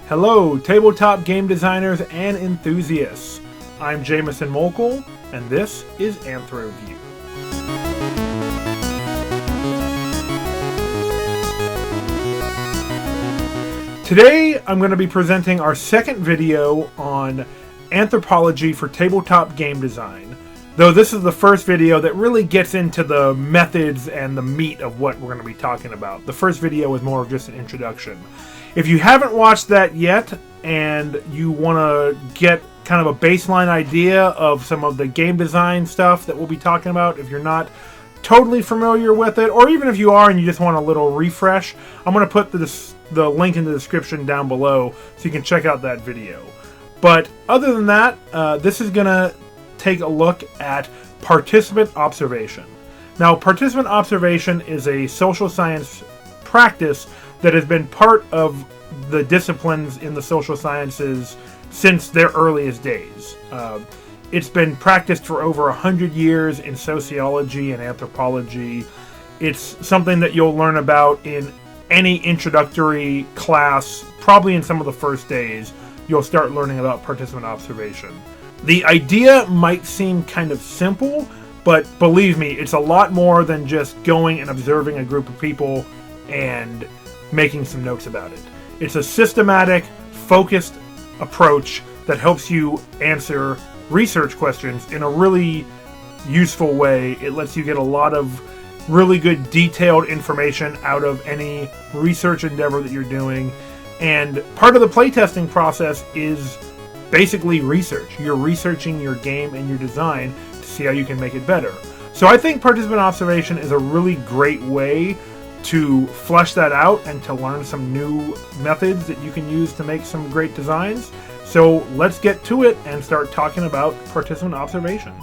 Hello, tabletop game designers and enthusiasts. I'm Jameson Mokel, and this is AnthroView. Today, I'm going to be presenting our second video on anthropology for tabletop game design, though this is the first video that really gets into the methods and the meat of what we're going to be talking about. The first video was more of just an introduction. If you haven't watched that yet, and you want to get kind of a baseline idea of some of the game design stuff that we'll be talking about, if you're not totally familiar with it, or even if you are and you just want a little refresh, I'm going to put the link in the description down below so you can check out that video. But other than that, this is going to take a look at participant observation. Now, participant observation is a social science practice that has been part of the disciplines in the social sciences since their earliest days. It's been practiced for over 100 years in sociology and anthropology. It's something that you'll learn about in any introductory class, probably in some of the first days. You'll start learning about participant observation. The idea might seem kind of simple, but believe me, it's a lot more than just going and observing a group of people and making some notes about it. It's a systematic, focused approach that helps you answer research questions in a really useful way. It lets you get a lot of really good detailed information out of any research endeavor that you're doing. And part of the playtesting process is basically research. You're researching your game and your design to see how you can make it better. So I think participant observation is a really great way to flesh that out and to learn some new methods that you can use to make some great designs. So let's get to it and start talking about participant observation.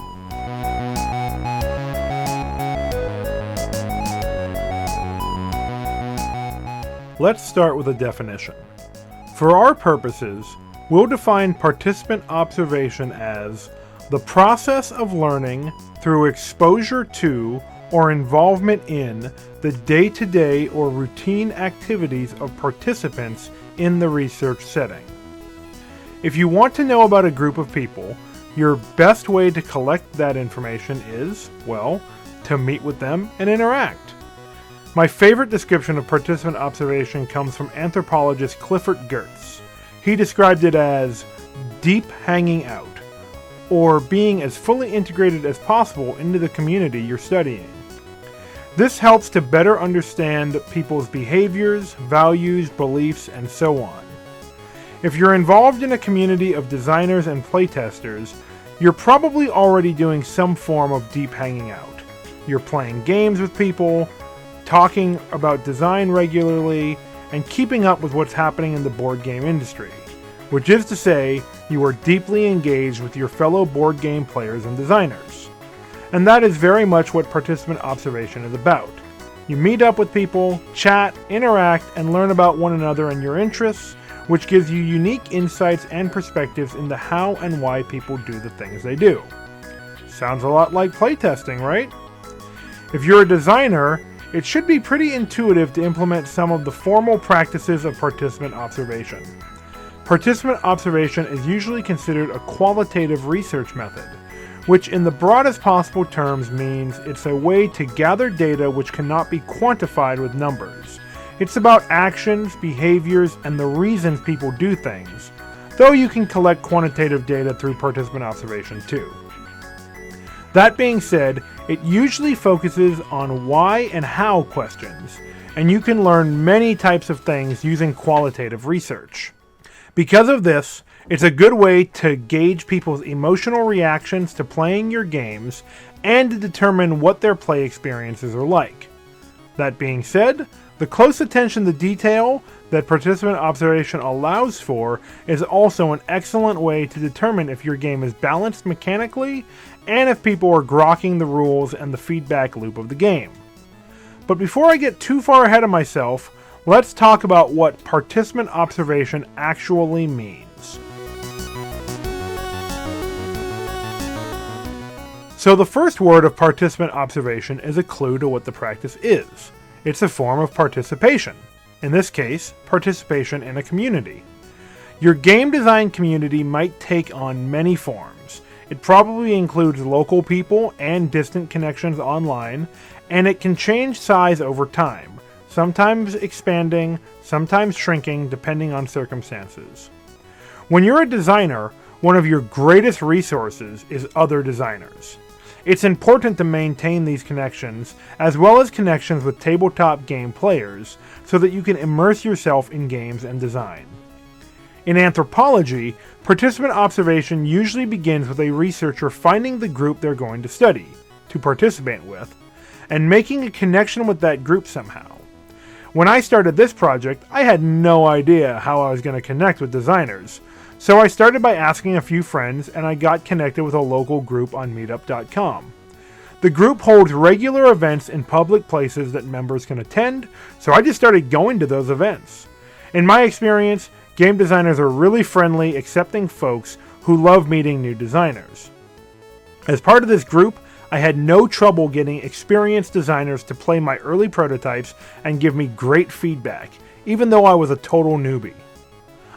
Let's start with a definition. For our purposes, we'll define participant observation as the process of learning through exposure to or involvement in the day-to-day or routine activities of participants in the research setting. If you want to know about a group of people, your best way to collect that information is, well, to meet with them and interact. My favorite description of participant observation comes from anthropologist Clifford Geertz. He described it as deep hanging out, or being as fully integrated as possible into the community you're studying. This helps to better understand people's behaviors, values, beliefs, and so on. If you're involved in a community of designers and playtesters, you're probably already doing some form of deep hanging out. You're playing games with people, talking about design regularly, and keeping up with what's happening in the board game industry, which is to say, you are deeply engaged with your fellow board game players and designers. And that is very much what participant observation is about. You meet up with people, chat, interact, and learn about one another and your interests, which gives you unique insights and perspectives into how and why people do the things they do. Sounds a lot like playtesting, right? If you're a designer, it should be pretty intuitive to implement some of the formal practices of participant observation. Participant observation is usually considered a qualitative research method, which in the broadest possible terms means it's a way to gather data which cannot be quantified with numbers. It's about actions, behaviors, and the reasons people do things, though you can collect quantitative data through participant observation too. That being said, it usually focuses on why and how questions, and you can learn many types of things using qualitative research. Because of this, it's a good way to gauge people's emotional reactions to playing your games and to determine what their play experiences are like. That being said, the close attention to detail that participant observation allows for is also an excellent way to determine if your game is balanced mechanically and if people are grokking the rules and the feedback loop of the game. But before I get too far ahead of myself, let's talk about what participant observation actually means. So the first word of participant observation is a clue to what the practice is. It's a form of participation. In this case, participation in a community. Your game design community might take on many forms. It probably includes local people and distant connections online, and it can change size over time, sometimes expanding, sometimes shrinking, depending on circumstances. When you're a designer, one of your greatest resources is other designers. It's important to maintain these connections, as well as connections with tabletop game players, so that you can immerse yourself in games and design. In anthropology, participant observation usually begins with a researcher finding the group they're going to study, to participate with, and making a connection with that group somehow. When I started this project, I had no idea how I was going to connect with designers, so I started by asking a few friends, and I got connected with a local group on meetup.com. The group holds regular events in public places that members can attend, so I just started going to those events. In my experience, game designers are really friendly, accepting folks who love meeting new designers. As part of this group, I had no trouble getting experienced designers to play my early prototypes and give me great feedback, even though I was a total newbie.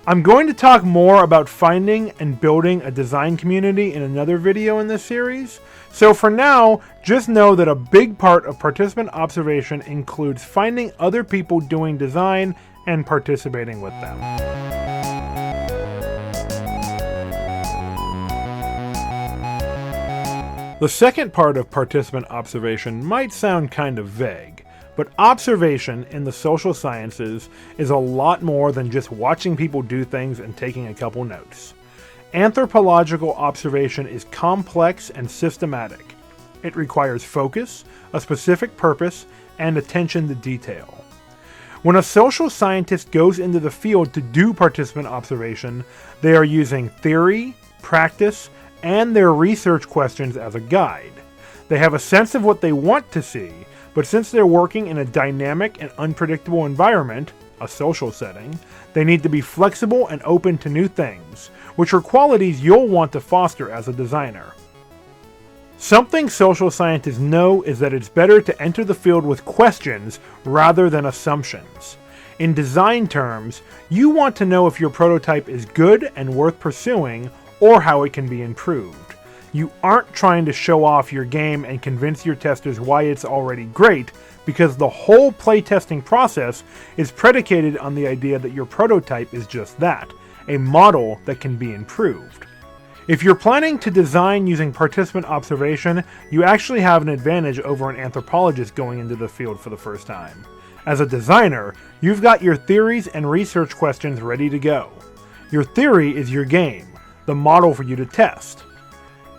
I'm going to talk more about finding and building a design community in another video in this series, so for now, just know that a big part of participant observation includes finding other people doing design and participating with them. The second part of participant observation might sound kind of vague, but observation in the social sciences is a lot more than just watching people do things and taking a couple notes. Anthropological observation is complex and systematic. It requires focus, a specific purpose, and attention to detail. When a social scientist goes into the field to do participant observation, they are using theory, practice, and their research questions as a guide. They have a sense of what they want to see, but since they're working in a dynamic and unpredictable environment, a social setting, they need to be flexible and open to new things, which are qualities you'll want to foster as a designer. Something social scientists know is that it's better to enter the field with questions rather than assumptions. In design terms, you want to know if your prototype is good and worth pursuing, or how it can be improved. You aren't trying to show off your game and convince your testers why it's already great, because the whole playtesting process is predicated on the idea that your prototype is just that, a model that can be improved. If you're planning to design using participant observation, you actually have an advantage over an anthropologist going into the field for the first time. As a designer, you've got your theories and research questions ready to go. Your theory is your game, the model for you to test.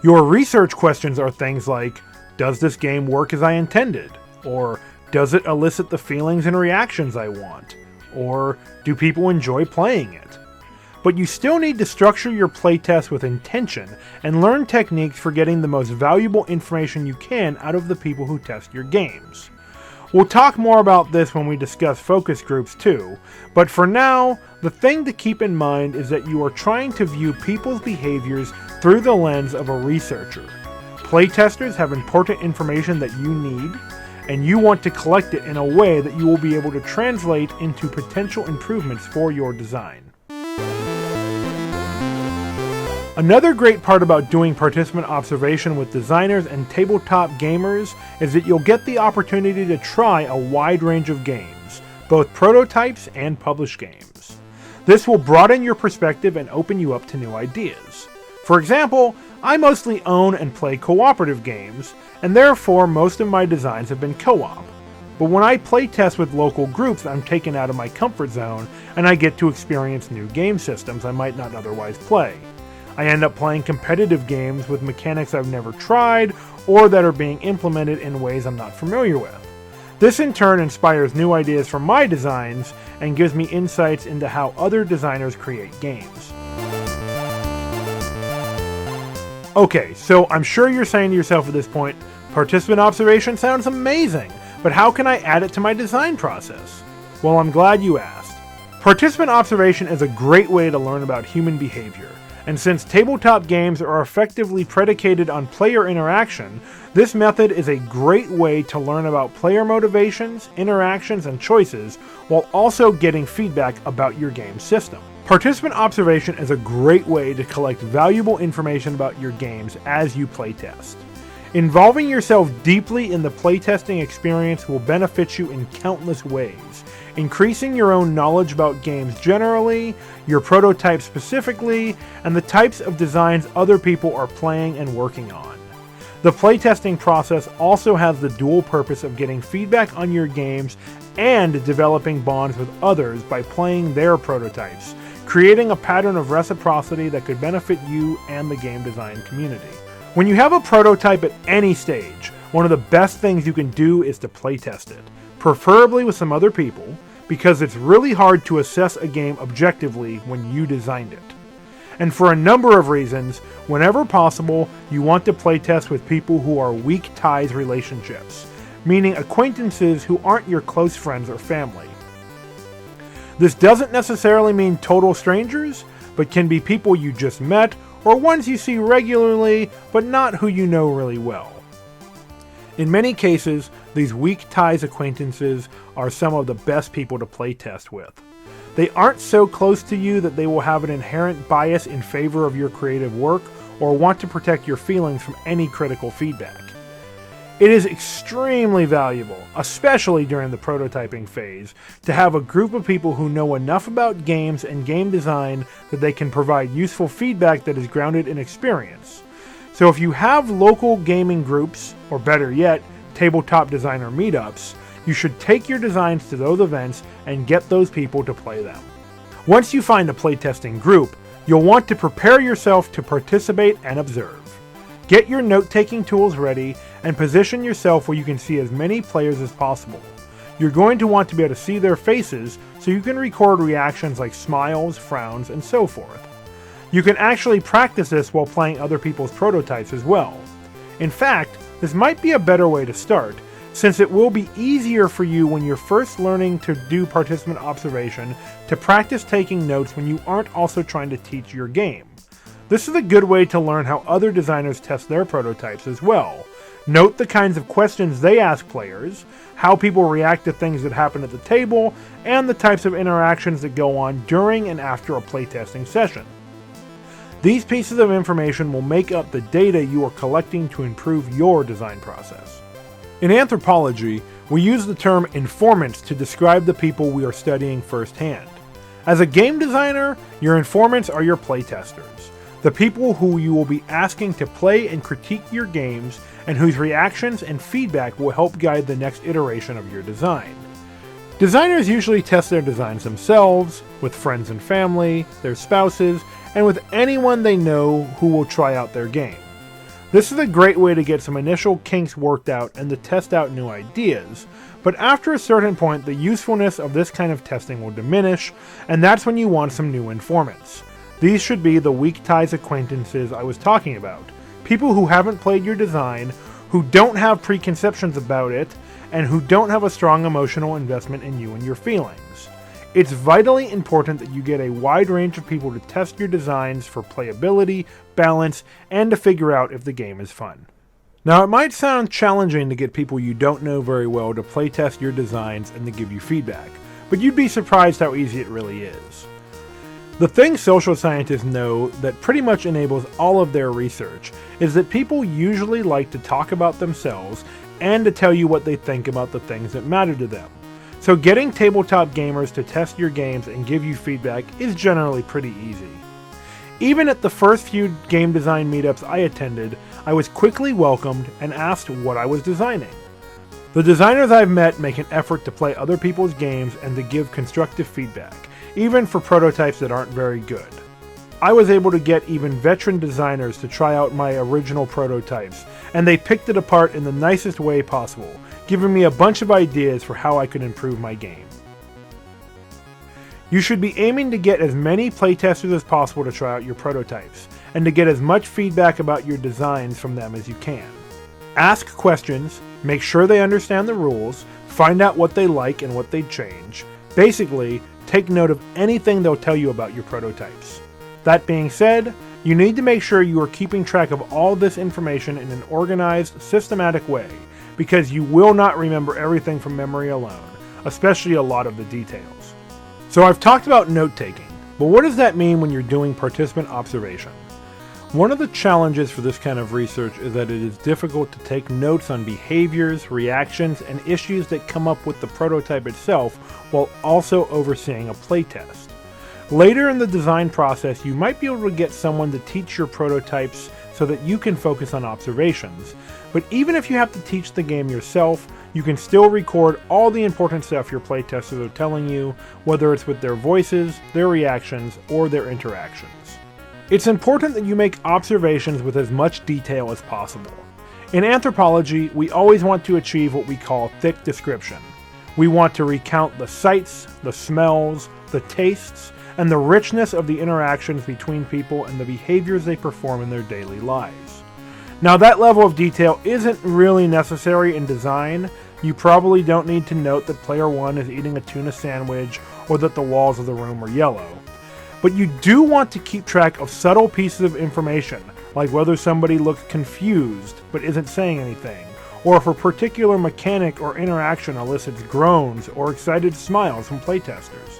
Your research questions are things like, does this game work as I intended? Or, does it elicit the feelings and reactions I want? Or, do people enjoy playing it? But you still need to structure your playtest with intention and learn techniques for getting the most valuable information you can out of the people who test your games. We'll talk more about this when we discuss focus groups too, but for now, the thing to keep in mind is that you are trying to view people's behaviors through the lens of a researcher. Playtesters have important information that you need, and you want to collect it in a way that you will be able to translate into potential improvements for your design. Another great part about doing participant observation with designers and tabletop gamers is that you'll get the opportunity to try a wide range of games, both prototypes and published games. This will broaden your perspective and open you up to new ideas. For example, I mostly own and play cooperative games, and therefore most of my designs have been co-op. But when I playtest with local groups, I'm taken out of my comfort zone, and I get to experience new game systems I might not otherwise play. I end up playing competitive games with mechanics I've never tried, or that are being implemented in ways I'm not familiar with. This in turn inspires new ideas for my designs, and gives me insights into how other designers create games. Okay, so I'm sure you're saying to yourself at this point, participant observation sounds amazing, but how can I add it to my design process? Well, I'm glad you asked. Participant observation is a great way to learn about human behavior, And since tabletop games are effectively predicated on player interaction, this method is a great way to learn about player motivations, interactions, and choices, while also getting feedback about your game system. Participant observation is a great way to collect valuable information about your games as you playtest. Involving yourself deeply in the playtesting experience will benefit you in countless ways, increasing your own knowledge about games generally, your prototype specifically, and the types of designs other people are playing and working on. The playtesting process also has the dual purpose of getting feedback on your games and developing bonds with others by playing their prototypes, creating a pattern of reciprocity that could benefit you and the game design community. When you have a prototype at any stage, one of the best things you can do is to playtest it, preferably with some other people, because it's really hard to assess a game objectively when you designed it. And for a number of reasons, whenever possible, you want to playtest with people who are weak ties relationships, meaning acquaintances who aren't your close friends or family. This doesn't necessarily mean total strangers, but can be people you just met or ones you see regularly but not who you know really well. In many cases, these weak ties acquaintances are some of the best people to playtest with. They aren't so close to you that they will have an inherent bias in favor of your creative work or want to protect your feelings from any critical feedback. It is extremely valuable, especially during the prototyping phase, to have a group of people who know enough about games and game design that they can provide useful feedback that is grounded in experience. So if you have local gaming groups, or better yet, tabletop designer meetups, you should take your designs to those events and get those people to play them. Once you find a playtesting group, you'll want to prepare yourself to participate and observe. Get your note-taking tools ready and position yourself where you can see as many players as possible. You're going to want to be able to see their faces so you can record reactions like smiles, frowns, and so forth. You can actually practice this while playing other people's prototypes as well. In fact, this might be a better way to start, since it will be easier for you when you're first learning to do participant observation to practice taking notes when you aren't also trying to teach your game. This is a good way to learn how other designers test their prototypes as well. Note the kinds of questions they ask players, how people react to things that happen at the table, and the types of interactions that go on during and after a playtesting session. These pieces of information will make up the data you are collecting to improve your design process. In anthropology, we use the term informants to describe the people we are studying firsthand. As a game designer, your informants are your playtesters, the people who you will be asking to play and critique your games and whose reactions and feedback will help guide the next iteration of your design. Designers usually test their designs themselves, with friends and family, their spouses, and with anyone they know who will try out their game. This is a great way to get some initial kinks worked out and to test out new ideas, but after a certain point the usefulness of this kind of testing will diminish, and that's when you want some new informants. These should be the weak ties acquaintances I was talking about, people who haven't played your design, who don't have preconceptions about it, and who don't have a strong emotional investment in you and your feelings. It's vitally important that you get a wide range of people to test your designs for playability, balance, and to figure out if the game is fun. Now, it might sound challenging to get people you don't know very well to playtest your designs and to give you feedback, but you'd be surprised how easy it really is. The thing social scientists know that pretty much enables all of their research is that people usually like to talk about themselves and to tell you what they think about the things that matter to them. So getting tabletop gamers to test your games and give you feedback is generally pretty easy. Even at the first few game design meetups I attended, I was quickly welcomed and asked what I was designing. The designers I've met make an effort to play other people's games and to give constructive feedback, even for prototypes that aren't very good. I was able to get even veteran designers to try out my original prototypes, and they picked it apart in the nicest way possible, giving me a bunch of ideas for how I could improve my game. You should be aiming to get as many playtesters as possible to try out your prototypes, and to get as much feedback about your designs from them as you can. Ask questions, make sure they understand the rules, find out what they like and what they'd change. Basically, take note of anything they'll tell you about your prototypes. That being said, You need to make sure you are keeping track of all this information in an organized, systematic way, because you will not remember everything from memory alone, especially a lot of the details. So I've talked about note-taking, but what does that mean when you're doing participant observation? One of the challenges for this kind of research is that it is difficult to take notes on behaviors, reactions, and issues that come up with the prototype itself while also overseeing a playtest. Later in the design process, you might be able to get someone to teach your prototypes so that you can focus on observations. But even if you have to teach the game yourself, you can still record all the important stuff your playtesters are telling you, whether it's with their voices, their reactions, or their interactions. It's important that you make observations with as much detail as possible. In anthropology, we always want to achieve what we call thick description. We want to recount the sights, the smells, the tastes, and the richness of the interactions between people and the behaviors they perform in their daily lives. Now, that level of detail isn't really necessary in design. You probably don't need to note that player 1 is eating a tuna sandwich or that the walls of the room are yellow. But you do want to keep track of subtle pieces of information, like whether somebody looks confused but isn't saying anything, or if a particular mechanic or interaction elicits groans or excited smiles from playtesters.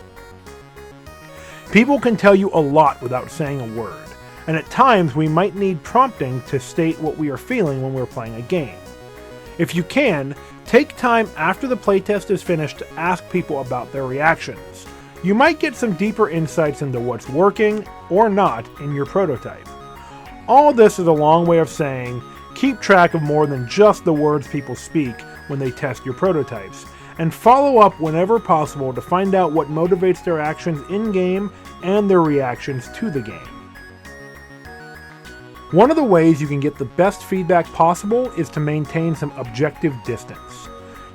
People can tell you a lot without saying a word, and at times we might need prompting to state what we are feeling when we're playing a game. If you can, take time after the playtest is finished to ask people about their reactions. You might get some deeper insights into what's working or not in your prototype. All this is a long way of saying, keep track of more than just the words people speak when they test your prototypes, and follow up whenever possible to find out what motivates their actions in-game and their reactions to the game. One of the ways you can get the best feedback possible is to maintain some objective distance.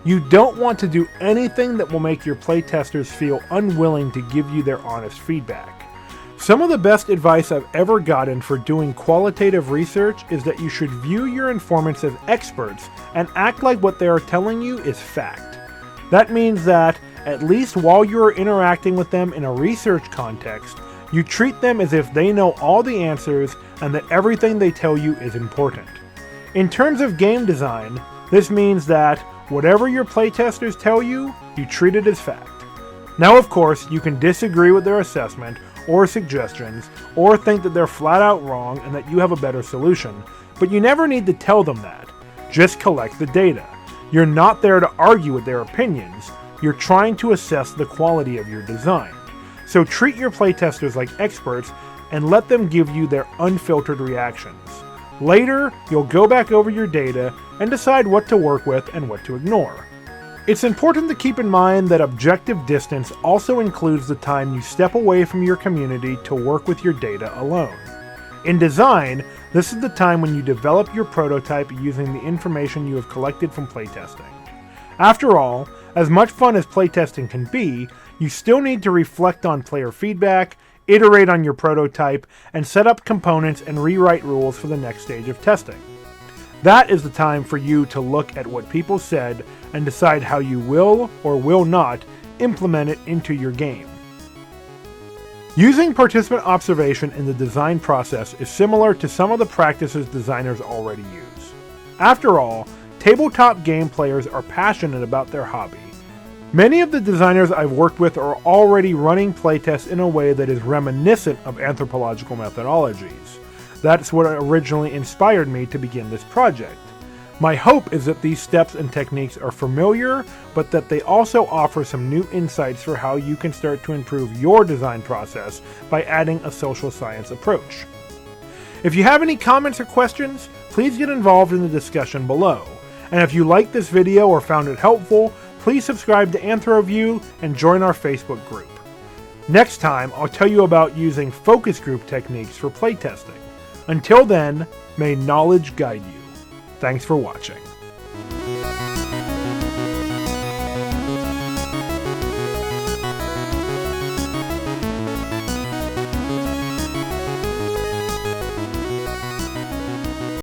You don't want to do anything that will make your playtesters feel unwilling to give you their honest feedback. Some of the best advice I've ever gotten for doing qualitative research is that you should view your informants as experts and act like what they are telling you is fact. That means that, at least while you are interacting with them in a research context, you treat them as if they know all the answers and that everything they tell you is important. In terms of game design, this means that whatever your playtesters tell you, you treat it as fact. Now, of course, you can disagree with their assessment or suggestions, or think that they're flat out wrong and that you have a better solution, but you never need to tell them that. Just collect the data. You're not there to argue with their opinions, you're trying to assess the quality of your design. So treat your playtesters like experts and let them give you their unfiltered reactions. Later, you'll go back over your data and decide what to work with and what to ignore. It's important to keep in mind that objective distance also includes the time you step away from your community to work with your data alone. In design, this is the time when you develop your prototype using the information you have collected from playtesting. After all, as much fun as playtesting can be, you still need to reflect on player feedback, iterate on your prototype, and set up components and rewrite rules for the next stage of testing. That is the time for you to look at what people said and decide how you will or will not implement it into your game. Using participant observation in the design process is similar to some of the practices designers already use. After all, tabletop game players are passionate about their hobby. Many of the designers I've worked with are already running playtests in a way that is reminiscent of anthropological methodologies. That's what originally inspired me to begin this project. My hope is that these steps and techniques are familiar, but that they also offer some new insights for how you can start to improve your design process by adding a social science approach. If you have any comments or questions, please get involved in the discussion below. And if you liked this video or found it helpful, please subscribe to AnthroView and join our Facebook group. Next time, I'll tell you about using focus group techniques for playtesting. Until then, may knowledge guide you. Thanks for watching.